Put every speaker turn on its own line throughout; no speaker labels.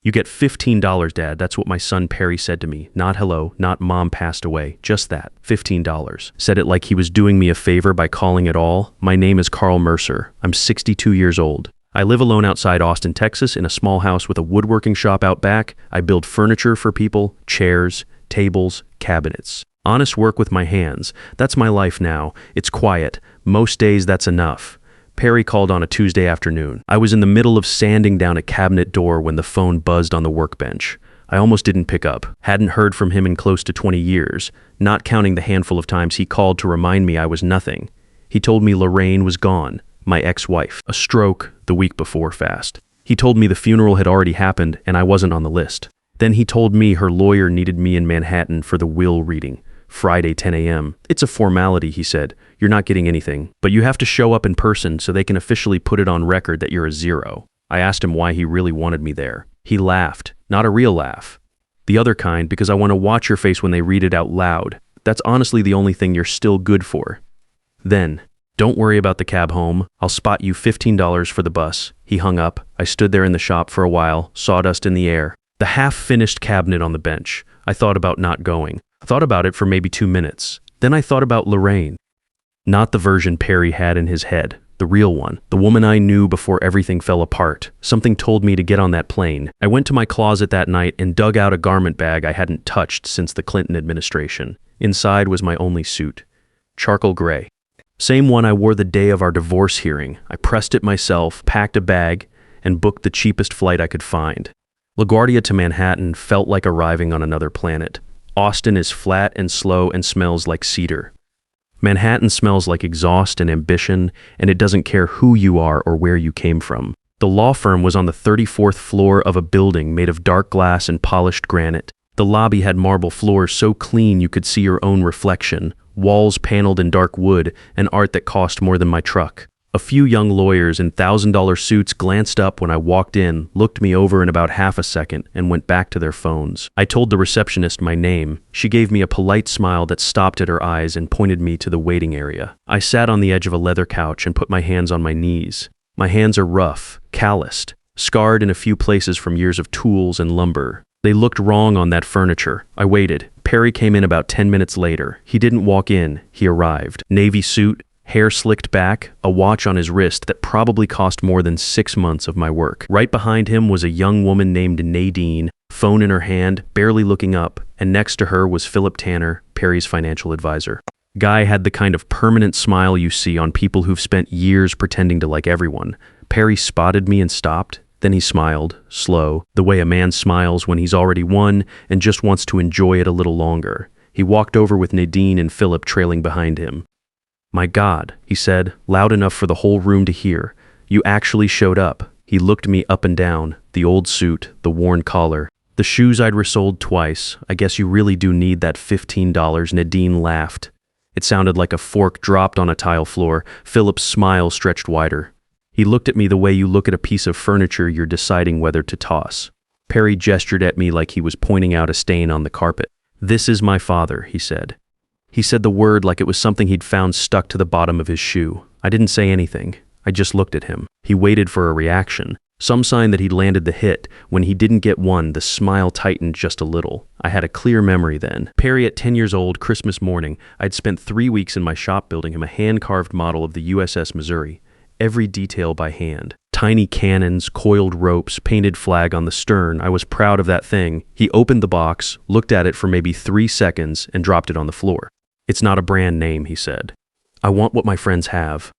You get $15, Dad. That's what my son Perry said to me. Not hello, not mom passed away. Just that. $15. Said it like he was doing me a favor by calling it all. My name is Carl Mercer. I'm 62 years old. I live alone outside Austin, Texas, in a small house with a woodworking shop out back. I build furniture for people, chairs, tables, cabinets. Honest work with my hands. That's my life now. It's quiet. Most days that's enough. Perry called on a Tuesday afternoon. I was in the middle of sanding down a cabinet door when the phone buzzed on the workbench. I almost didn't pick up. Hadn't heard from him in close to 20 years, not counting the handful of times he called to remind me I was nothing. He told me Lorraine was gone, my ex-wife. A stroke the week before fast. He told me the funeral had already happened and I wasn't on the list. Then he told me her lawyer needed me in Manhattan for the will reading. Friday, 10 a.m. It's a formality, he said. You're not getting anything, but you have to show up in person so they can officially put it on record that you're a zero. I asked him why he really wanted me there. He laughed, not a real laugh. The other kind, because I want to watch your face when they read it out loud. That's honestly the only thing you're still good for. Then, don't worry about the cab home. I'll spot you $15 for the bus. He hung up. I stood there in the shop for a while, sawdust in the air. The half-finished cabinet on the bench. I thought about not going. I thought about it for maybe 2 minutes. Then I thought about Lorraine. Not the version Perry had in his head, the real one, the woman I knew before everything fell apart. Something told me to get on that plane. I went to my closet that night and dug out a garment bag I hadn't touched since the Clinton administration. Inside was my only suit, charcoal gray. Same one I wore the day of our divorce hearing. I pressed it myself, packed a bag, and booked the cheapest flight I could find. LaGuardia to Manhattan felt like arriving on another planet. Austin is flat and slow and smells like cedar. Manhattan smells like exhaust and ambition, and it doesn't care who you are or where you came from. The law firm was on the 34th floor of a building made of dark glass and polished granite. The lobby had marble floors so clean you could see your own reflection, walls paneled in dark wood, and art that cost more than my truck. A few young lawyers in $1,000 suits glanced up when I walked in, looked me over in about half a second, and went back to their phones. I told the receptionist my name. She gave me a polite smile that stopped at her eyes and pointed me to the waiting area. I sat on the edge of a leather couch and put my hands on my knees. My hands are rough, calloused, scarred in a few places from years of tools and lumber. They looked wrong on that furniture. I waited. Perry came in about 10 minutes later. He didn't walk in. He arrived. Navy suit, hair slicked back, a watch on his wrist that probably cost more than 6 months of my work. Right behind him was a young woman named Nadine, phone in her hand, barely looking up, and next to her was Philip Tanner, Perry's financial advisor. Guy had the kind of permanent smile you see on people who've spent years pretending to like everyone. Perry spotted me and stopped. Then he smiled, slow, the way a man smiles when he's already won and just wants to enjoy it a little longer. He walked over with Nadine and Philip trailing behind him. "My God," he said, loud enough for the whole room to hear. "You actually showed up." He looked me up and down, the old suit, the worn collar, the shoes I'd resoled twice. "I guess you really do need that $15. Nadine laughed. It sounded like a fork dropped on a tile floor. Philip's smile stretched wider. He looked at me the way you look at a piece of furniture you're deciding whether to toss. Perry gestured at me like he was pointing out a stain on the carpet. "This is my father," he said. He said the word like it was something he'd found stuck to the bottom of his shoe. I didn't say anything. I just looked at him. He waited for a reaction, some sign that he'd landed the hit. When he didn't get one, the smile tightened just a little. I had a clear memory then. Perry at 10 years old, Christmas morning. I'd spent 3 weeks in my shop building him a hand-carved model of the USS Missouri. Every detail by hand. Tiny cannons, coiled ropes, painted flag on the stern. I was proud of that thing. He opened the box, looked at it for maybe 3 seconds, and dropped it on the floor. "It's not a brand name," he said. "I want what my friends have."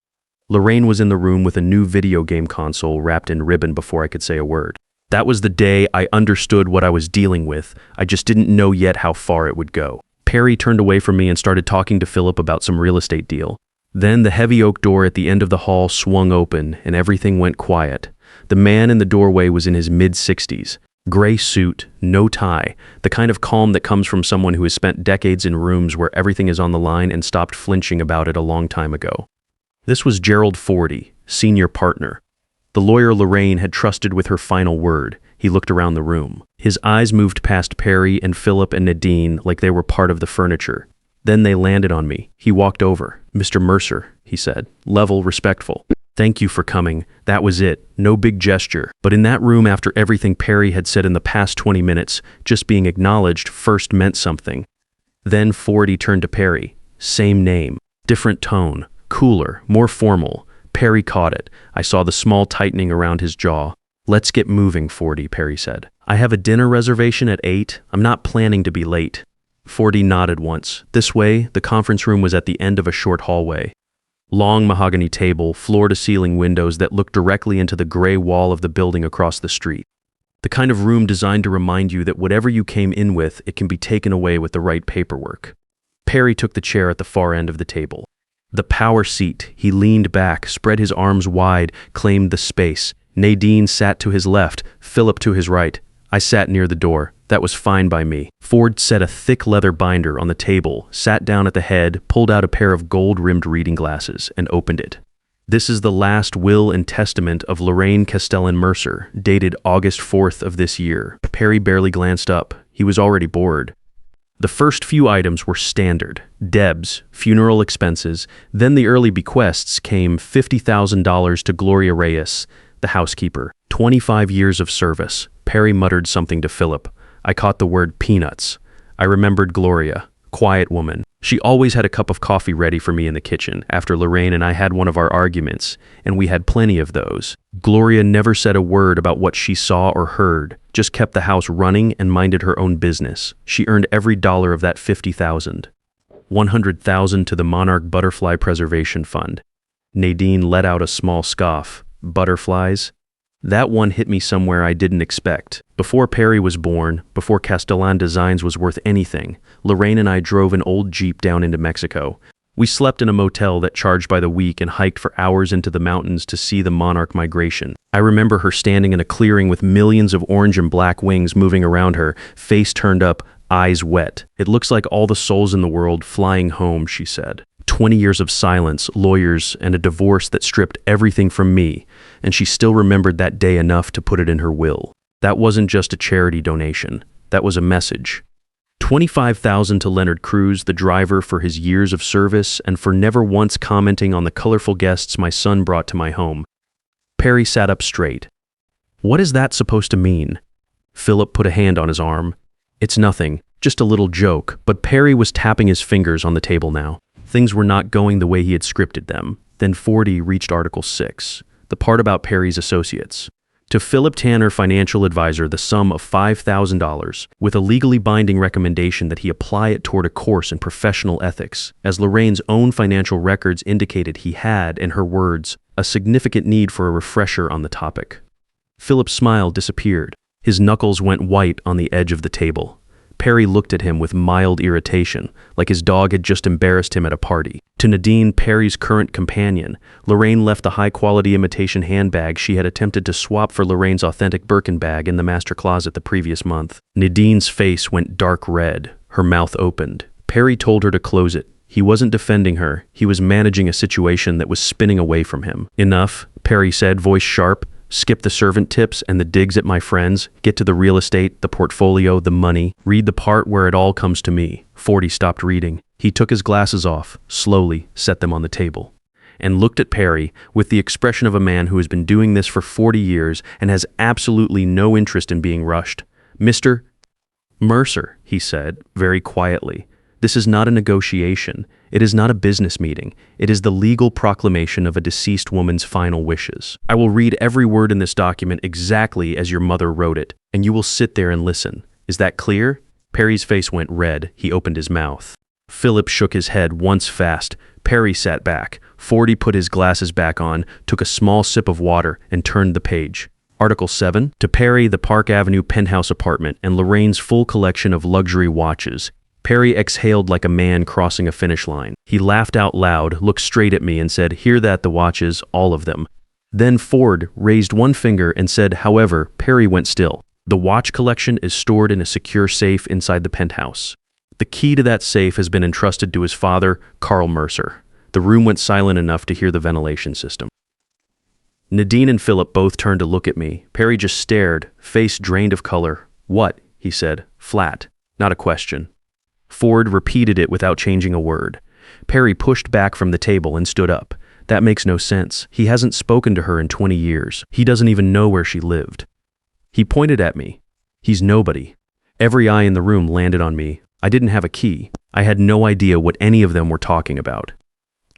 Lorraine was in the room with a new video game console wrapped in ribbon before I could say a word. That was the day I understood what I was dealing with. I just didn't know yet how far it would go. Perry turned away from me and started talking to Philip about some real estate deal. Then the heavy oak door at the end of the hall swung open and everything went quiet. The man in the doorway was in his mid-60s. Gray suit, no tie, the kind of calm that comes from someone who has spent decades in rooms where everything is on the line and stopped flinching about it a long time ago. This was Gerald Fordy, senior partner. The lawyer Lorraine had trusted with her final word. He looked around the room. His eyes moved past Perry and Philip and Nadine like they were part of the furniture. Then they landed on me. He walked over. "Mr. Mercer," he said, level, respectful. Thank you for coming. That was it. No big gesture. But in that room, after everything Perry had said in the past 20 minutes, just being acknowledged first meant something. Then Fordy turned to Perry. Same name, different tone, cooler, more formal. Perry caught it. I saw the small tightening around his jaw. Let's get moving, Fordy, Perry said. I have a dinner reservation at 8. I'm not planning to be late. Fordy nodded once. This way, the conference room was at the end of a short hallway. Long mahogany table, floor-to-ceiling windows that looked directly into the gray wall of the building across the street. The kind of room designed to remind you that whatever you came in with, it can be taken away with the right paperwork. Perry took the chair at the far end of the table. The power seat. He leaned back, spread his arms wide, claimed the space. Nadine sat to his left, Philip to his right. I sat near the door. That was fine by me. Ford set a thick leather binder on the table, sat down at the head, pulled out a pair of gold-rimmed reading glasses, and opened it. This is the last will and testament of Lorraine Castellan Mercer, dated August 4th of this year. Perry barely glanced up. He was already bored. The first few items were standard. Debs, funeral expenses, then the early bequests came $50,000 to Gloria Reyes, the housekeeper. 25 years of service. Perry muttered something to Philip. I caught the word peanuts. I remembered Gloria, quiet woman. She always had a cup of coffee ready for me in the kitchen after Lorraine and I had one of our arguments, and we had plenty of those. Gloria never said a word about what she saw or heard, just kept the house running and minded her own business. She earned every dollar of that $50,000. $100,000 to the Monarch Butterfly Preservation Fund. Nadine let out a small scoff. Butterflies? That one hit me somewhere I didn't expect. Before Perry was born, before Castellan Designs was worth anything, Lorraine and I drove an old Jeep down into Mexico. We slept in a motel that charged by the week and hiked for hours into the mountains to see the monarch migration. I remember her standing in a clearing with millions of orange and black wings moving around her, face turned up, eyes wet. It looks like all the souls in the world flying home, she said. 20 years of silence, lawyers, and a divorce that stripped everything from me, and she still remembered that day enough to put it in her will. That wasn't just a charity donation. That was a message. $25,000 to Leonard Cruz, the driver, for his years of service and for never once commenting on the colorful guests my son brought to my home. Perry sat up straight. What is that supposed to mean? Philip put a hand on his arm. It's nothing, just a little joke, but Perry was tapping his fingers on the table now. Things were not going the way he had scripted them. Then Fordy reached Article 6, the part about Perry's associates. To Philip Tanner, financial advisor, the sum of $5,000, with a legally binding recommendation that he apply it toward a course in professional ethics, as Lorraine's own financial records indicated he had, in her words, a significant need for a refresher on the topic. Philip's smile disappeared. His knuckles went white on the edge of the table. Perry looked at him with mild irritation, like his dog had just embarrassed him at a party. To Nadine, Perry's current companion, Lorraine left the high-quality imitation handbag she had attempted to swap for Lorraine's authentic Birkin bag in the master closet the previous month. Nadine's face went dark red. Her mouth opened. Perry told her to close it. He wasn't defending her. He was managing a situation that was spinning away from him. Enough, Perry said, voice sharp. Skip the servant tips and the digs at my friends. Get to the real estate, the portfolio, the money. Read the part where it all comes to me. Fordy stopped reading. He took his glasses off, slowly set them on the table, and looked at Perry with the expression of a man who has been doing this for 40 years and has absolutely no interest in being rushed. Mr. Mercer, he said, very quietly, this is not a negotiation. It is not a business meeting. It is the legal proclamation of a deceased woman's final wishes. I will read every word in this document exactly as your mother wrote it, and you will sit there and listen. Is that clear? Perry's face went red. He opened his mouth. Philip shook his head once fast. Perry sat back. Fordy put his glasses back on, took a small sip of water, and turned the page. Article 7. To Perry, the Park Avenue penthouse apartment and Lorraine's full collection of luxury watches. Perry exhaled like a man crossing a finish line. He laughed out loud, looked straight at me, and said, "Hear that, the watches, all of them." Then Ford raised one finger and said, however, Perry went still. The watch collection is stored in a secure safe inside the penthouse. The key to that safe has been entrusted to his father, Carl Mercer. The room went silent enough to hear the ventilation system. Nadine and Philip both turned to look at me. Perry just stared, face drained of color. What? He said, flat, not a question. Ford repeated it without changing a word. Perry pushed back from the table and stood up. That makes no sense. He hasn't spoken to her in 20 years. He doesn't even know where she lived. He pointed at me. He's nobody. Every eye in the room landed on me. I didn't have a key. I had no idea what any of them were talking about.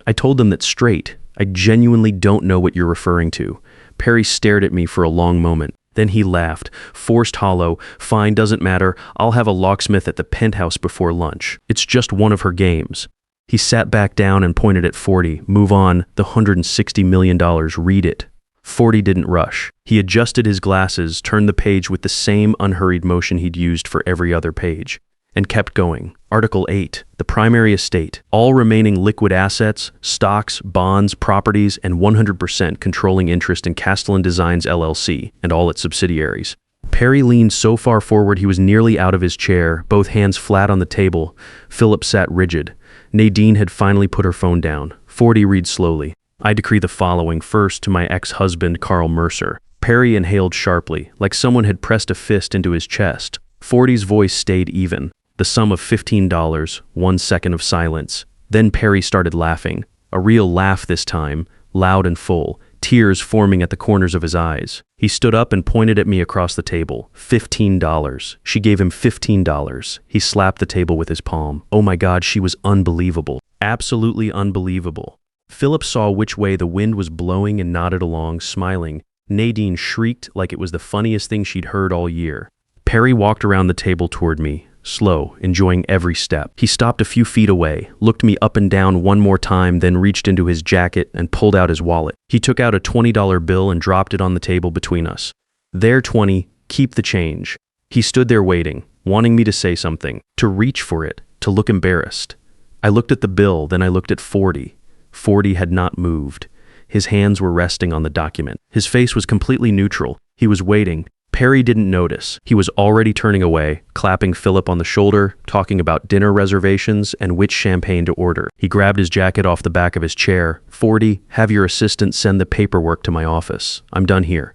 I told them that straight. I genuinely don't know what you're referring to. Perry stared at me for a long moment. Then he laughed, forced hollow. Fine, doesn't matter. I'll have a locksmith at the penthouse before lunch. It's just one of her games. He sat back down and pointed at 40. Move on, the $160 million, read it. 40 didn't rush. He adjusted his glasses, turned the page with the same unhurried motion he'd used for every other page, and kept going. Article 8, the primary estate. All remaining liquid assets, stocks, bonds, properties, and 100% controlling interest in Castellan Designs LLC and all its subsidiaries. Perry leaned so far forward he was nearly out of his chair, both hands flat on the table. Philip sat rigid. Nadine had finally put her phone down. 40 read slowly. I decree the following first to my ex-husband, Carl Mercer. Perry inhaled sharply, like someone had pressed a fist into his chest. 40's voice stayed even. The sum of $15, 1 second of silence. Then Perry started laughing. A real laugh this time, loud and full, tears forming at the corners of his eyes. He stood up and pointed at me across the table. $15. She gave him $15. He slapped the table with his palm. Oh my God, she was unbelievable. Absolutely unbelievable. Philip saw which way the wind was blowing and nodded along, smiling. Nadine shrieked like it was the funniest thing she'd heard all year. Perry walked around the table toward me, slow, enjoying every step. He stopped a few feet away, looked me up and down one more time, then reached into his jacket and pulled out his wallet. He took out a $20 bill and dropped it on the table between us. There, 20, keep the change. He stood there waiting, wanting me to say something, to reach for it, to look embarrassed. I looked at the bill, then I looked at 40. 40 had not moved. His hands were resting on the document. His face was completely neutral. He was waiting. Perry didn't notice. He was already turning away, clapping Philip on the shoulder, talking about dinner reservations and which champagne to order. He grabbed his jacket off the back of his chair. 40, have your assistant send the paperwork to my office. I'm done here.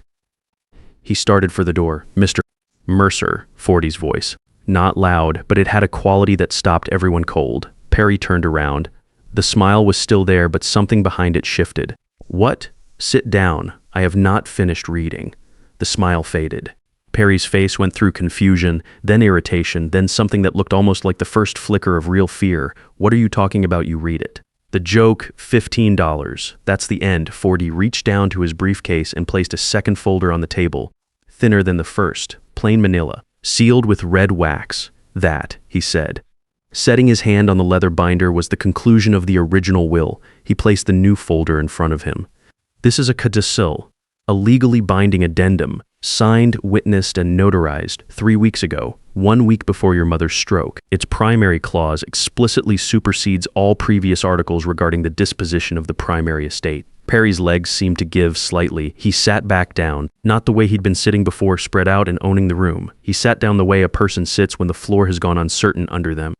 He started for the door. Mr. Mercer, 40's voice. Not loud, but it had a quality that stopped everyone cold. Perry turned around. The smile was still there, but something behind it shifted. What? Sit down. I have not finished reading. The smile faded. Perry's face went through confusion, then irritation, then something that looked almost like the first flicker of real fear. What are you talking about? You read it. The joke, $15. That's the end. 40 reached down to his briefcase and placed a second folder on the table. Thinner than the first, plain manila, sealed with red wax. That, he said. Setting his hand on the leather binder was the conclusion of the original will. He placed the new folder in front of him. This is a codicil, a legally binding addendum, signed, witnessed, and notarized 3 weeks ago, 1 week before your mother's stroke. Its primary clause explicitly supersedes all previous articles regarding the disposition of the primary estate. Perry's legs seemed to give slightly. He sat back down, not the way he'd been sitting before, spread out and owning the room. He sat down the way a person sits when the floor has gone uncertain under them.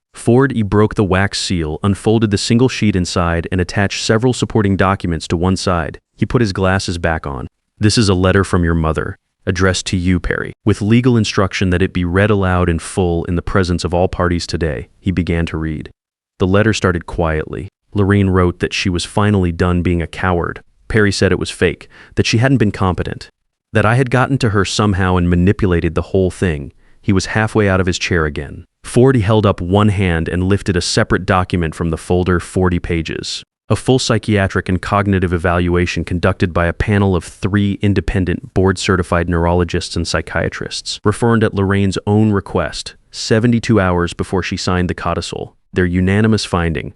He broke the wax seal, unfolded the single sheet inside, and attached several supporting documents to one side. He put his glasses back on. This is a letter from your mother, addressed to you, Perry, with legal instruction that it be read aloud in full in the presence of all parties today. He began to read. The letter started quietly. Lorraine wrote that she was finally done being a coward. Perry said it was fake, that she hadn't been competent, that I had gotten to her somehow and manipulated the whole thing. He was halfway out of his chair again. 40 held up one hand and lifted a separate document from the folder, 40 pages. A full psychiatric and cognitive evaluation conducted by a panel of 3 independent board-certified neurologists and psychiatrists, performed at Lorraine's own request, 72 hours before she signed the codicil. Their unanimous finding: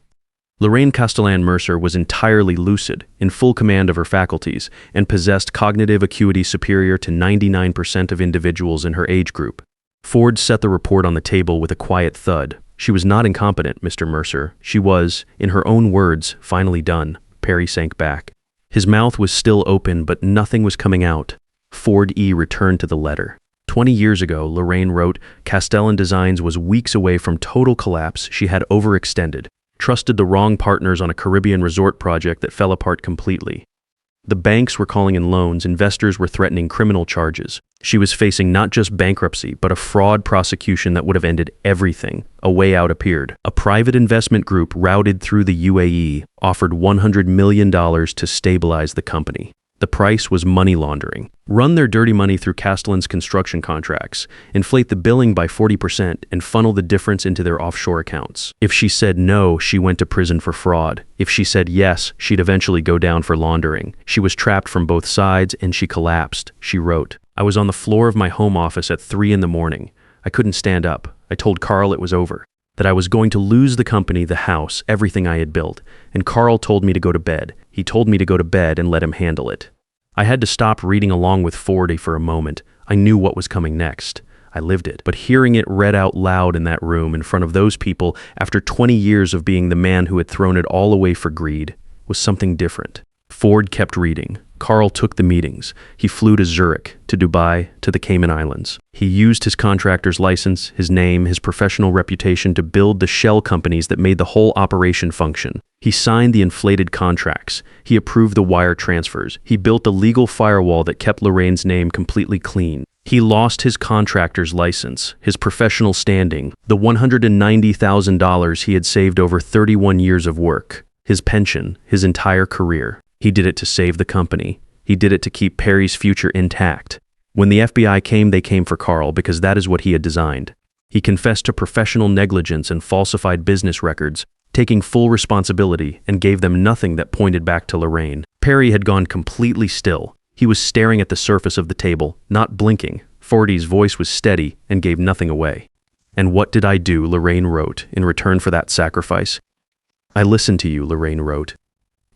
Lorraine Castellan Mercer was entirely lucid, in full command of her faculties, and possessed cognitive acuity superior to 99% of individuals in her age group. Ford set the report on the table with a quiet thud. She was not incompetent, Mr. Mercer. She was, in her own words, finally done. Perry sank back. His mouth was still open, but nothing was coming out. Ford returned to the letter. 20 years ago, Lorraine wrote, Castellan Designs was weeks away from total collapse. She had overextended, trusted the wrong partners on a Caribbean resort project that fell apart completely. The banks were calling in loans, investors were threatening criminal charges. She was facing not just bankruptcy, but a fraud prosecution that would have ended everything. A way out appeared. A private investment group routed through the UAE offered $100 million to stabilize the company. The price was money laundering. Run their dirty money through Castellan's construction contracts, inflate the billing by 40%, and funnel the difference into their offshore accounts. If she said no, she went to prison for fraud. If she said yes, she'd eventually go down for laundering. She was trapped from both sides, and she collapsed. She wrote, "I was on the floor of my home office at 3 in the morning. I couldn't stand up. I told Carl it was over, that I was going to lose the company, the house, everything I had built. And Carl told me to go to bed. He told me to go to bed and let him handle it." I had to stop reading along with Fordy for a moment. I knew what was coming next. I lived it. But hearing it read out loud in that room in front of those people after 20 years of being the man who had thrown it all away for greed was something different. Ford kept reading. Carl took the meetings. He flew to Zurich, to Dubai, to the Cayman Islands. He used his contractor's license, his name, his professional reputation to build the shell companies that made the whole operation function. He signed the inflated contracts. He approved the wire transfers. He built the legal firewall that kept Lorraine's name completely clean. He lost his contractor's license, his professional standing, the $190,000 he had saved over 31 years of work, his pension, his entire career. He did it to save the company. He did it to keep Perry's future intact. When the FBI came, they came for Carl because that is what he had designed. He confessed to professional negligence and falsified business records, taking full responsibility, and gave them nothing that pointed back to Lorraine. Perry had gone completely still. He was staring at the surface of the table, not blinking. Fordy's voice was steady and gave nothing away. "And what did I do?" Lorraine wrote, "in return for that sacrifice?" "I listened to you," Lorraine wrote.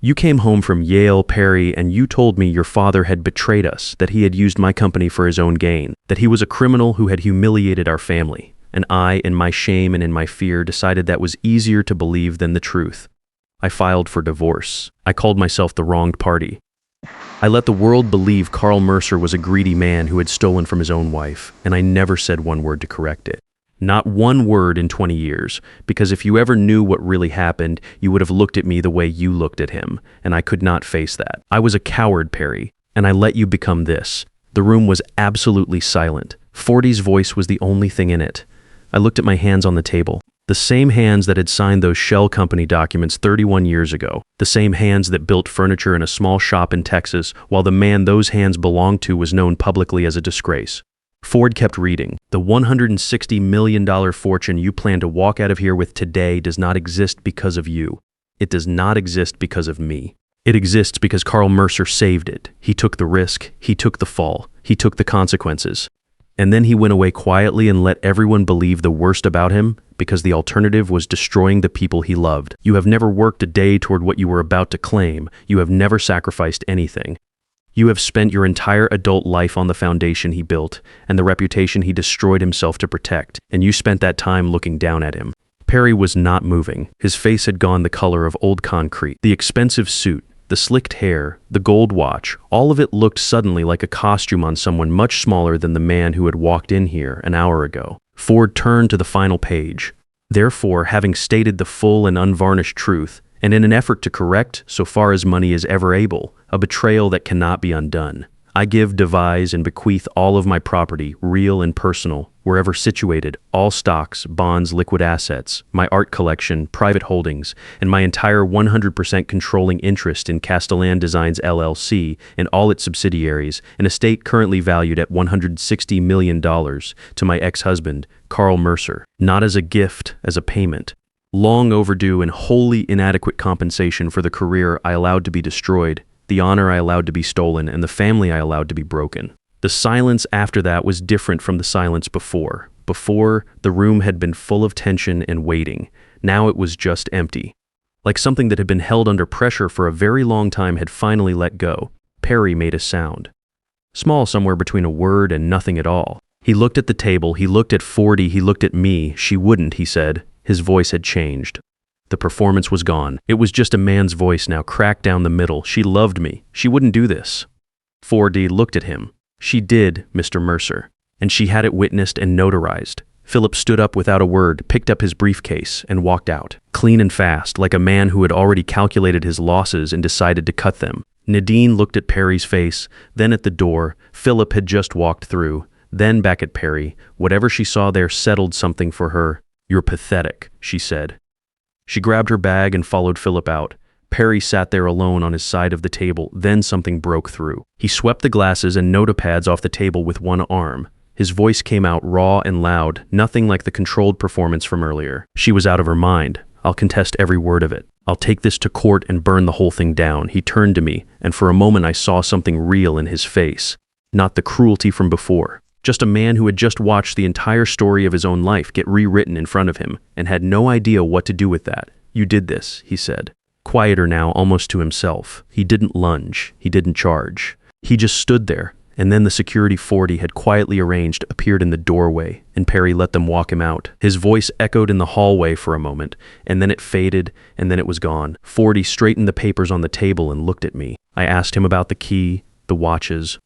"You came home from Yale, Perry, and you told me your father had betrayed us, that he had used my company for his own gain, that he was a criminal who had humiliated our family. And I, in my shame and in my fear, decided that was easier to believe than the truth. I filed for divorce. I called myself the wronged party. I let the world believe Carl Mercer was a greedy man who had stolen from his own wife, and I never said one word to correct it. Not one word in 20 years, because if you ever knew what really happened, you would have looked at me the way you looked at him, and I could not face that. I was a coward, Perry, and I let you become this." The room was absolutely silent. Fordy's voice was the only thing in it. I looked at my hands on the table. The same hands that had signed those shell company documents 31 years ago. The same hands that built furniture in a small shop in Texas, while the man those hands belonged to was known publicly as a disgrace. Ford kept reading. "The $160 million fortune you plan to walk out of here with today does not exist because of you. It does not exist because of me. It exists because Carl Mercer saved it. He took the risk. He took the fall. He took the consequences. And then he went away quietly and let everyone believe the worst about him because the alternative was destroying the people he loved. You have never worked a day toward what you were about to claim. You have never sacrificed anything. You have spent your entire adult life on the foundation he built and the reputation he destroyed himself to protect, and you spent that time looking down at him." Perry was not moving. His face had gone the color of old concrete. The expensive suit, the slicked hair, the gold watch, all of it looked suddenly like a costume on someone much smaller than the man who had walked in here an hour ago. Ford turned to the final page. "Therefore, having stated the full and unvarnished truth, and in an effort to correct, so far as money is ever able, a betrayal that cannot be undone, I give, devise, and bequeath all of my property, real and personal, wherever situated, all stocks, bonds, liquid assets, my art collection, private holdings, and my entire 100% controlling interest in Castellan Designs LLC and all its subsidiaries, an estate currently valued at $160 million, to my ex-husband, Carl Mercer, not as a gift, as a payment. Long overdue and wholly inadequate compensation for the career I allowed to be destroyed, the honor I allowed to be stolen, and the family I allowed to be broken." The silence after that was different from the silence before. Before, the room had been full of tension and waiting. Now it was just empty. Like something that had been held under pressure for a very long time had finally let go. Perry made a sound. Small, somewhere between a word and nothing at all. He looked at the table, he looked at Fordy, he looked at me. "She wouldn't," he said. His voice had changed. The performance was gone. It was just a man's voice now, cracked down the middle. "She loved me. She wouldn't do this." Fordy looked at him. "She did, Mr. Mercer. And she had it witnessed and notarized." Philip stood up without a word, picked up his briefcase, and walked out. Clean and fast, like a man who had already calculated his losses and decided to cut them. Nadine looked at Perry's face, then at the door Philip had just walked through, then back at Perry. Whatever she saw there settled something for her. "You're pathetic," she said. She grabbed her bag and followed Philip out. Perry sat there alone on his side of the table, then something broke through. He swept the glasses and notepads off the table with one arm. His voice came out raw and loud, nothing like the controlled performance from earlier. She was out of her mind. "I'll contest every word of it. I'll take this to court and burn the whole thing down." He turned to me, and for a moment I saw something real in his face. Not the cruelty from before. Just a man who had just watched the entire story of his own life get rewritten in front of him, and had no idea what to do with that. "You did this," he said. Quieter now, almost to himself. He didn't lunge. He didn't charge. He just stood there, and then the security 40 had quietly arranged appeared in the doorway, and Perry let them walk him out. His voice echoed in the hallway for a moment, and then it faded, and then it was gone. 40 straightened the papers on the table and looked at me. I asked him about the key, the watches.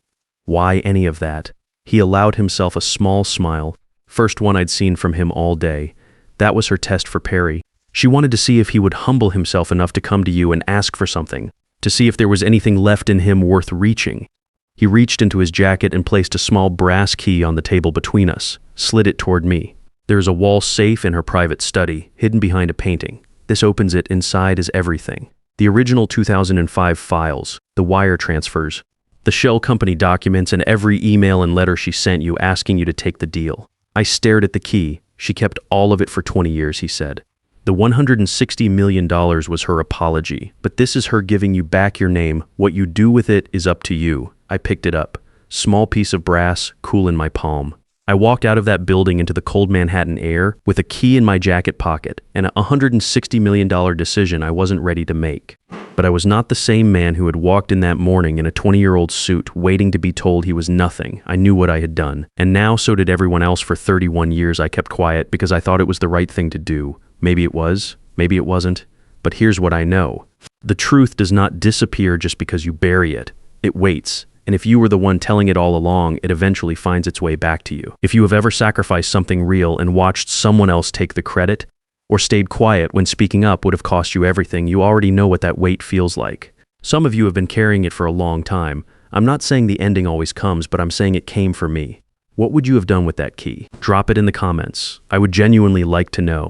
Why any of that? He allowed himself a small smile, first one I'd seen from him all day. That was her test for Perry. She wanted to see if he would humble himself enough to come to you and ask for something, to see if there was anything left in him worth reaching. He reached into his jacket and placed a small brass key on the table between us, slid it toward me. There is a wall safe in her private study, hidden behind a painting. This opens it. Inside is everything. The original 2005 files, the wire transfers, the shell company documents, and every email and letter she sent you asking you to take the deal. I stared at the key. She kept all of it for 20 years, he said. The $160 million was her apology, but this is her giving you back your name. What you do with it is up to you. I picked it up. Small piece of brass, cool in my palm. I walked out of that building into the cold Manhattan air with a key in my jacket pocket and a $160 million decision I wasn't ready to make. But I was not the same man who had walked in that morning in a 20-year-old suit, waiting to be told he was nothing. I knew what I had done. And now so did everyone else. For 31 years I kept quiet because I thought it was the right thing to do. Maybe it was, maybe it wasn't. But here's what I know. The truth does not disappear just because you bury it. It waits. And if you were the one telling it all along, it eventually finds its way back to you. If you have ever sacrificed something real and watched someone else take the credit, or stayed quiet when speaking up would have cost you everything, you already know what that weight feels like. Some of you have been carrying it for a long time. I'm not saying the ending always comes, but I'm saying it came for me. What would you have done with that key? Drop it in the comments. I would genuinely like to know.